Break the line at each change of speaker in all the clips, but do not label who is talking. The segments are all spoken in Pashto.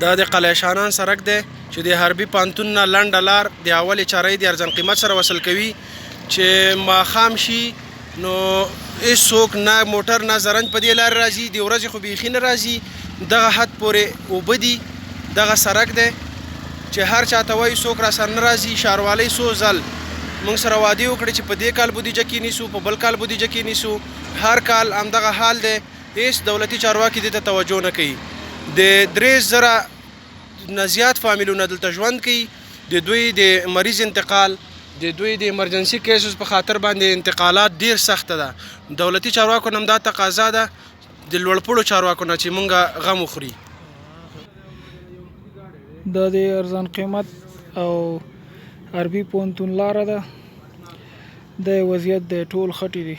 دا د قلعه شانان سړک دی چې د حربي پوهنتون نه لنډه لار د اولې چارې د ارزان قیمت سره وصل کوي چې ماښام شي نو هېڅوک نه موټر نه زرنج په دې لارې راځي د ورځې خو بیخي نه راځي دغه حد پورې اوبه دي دغه سړک دی چې هر چاته وایي څوک راسره نه راځي ښاروالۍ څو ځل موږ سره وعدې وکړې چې په دې کال بودیجه کې نیسو په بل کال بودیجه کې نیسو هر کال همدغه حال دی هېڅ دولتي چارواکي دې ته توجه نه کوي د 3000 نه زیات فامیلونه دلته ژوند کوي د دوی د مریض انتقال د دوی د ایمرجنسي کیسز په خاطر باندې انتقالات ډیر سخته ده دولتي چارواکو نه هم دا تقاضا ده د لوړپوړو چارواکو نه چې مونږ غم وخوري
دا د ارزان قیمت او حربي پوهنتون لاره ده د وضعیت د ټول خټې دي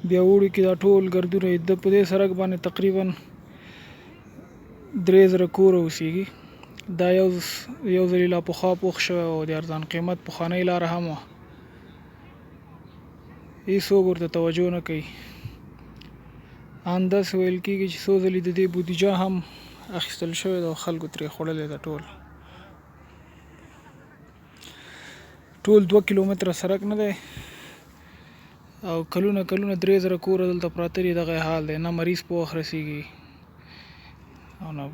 بیا وړي کې دا ټول ګردونه د په دې سړک باندې تقریبا 3000 کور اوسېږي دا یو ځلې لا پخوا پوخ شوی او د ارزان قیمت پخوانۍ لاره هم وه هېڅوک ورته توجه نه کوي ان داسې ویل کېږي چې څو ځلې د دې بودیجه هم اخیستل شوې ده او خلکو ترې خوړلې ده ټول 2 کیلومتره سړک نه دی او کلونه 3000 کوره دلته پراته دي دغه حال دی نه مریض په وخت رسېږي او نه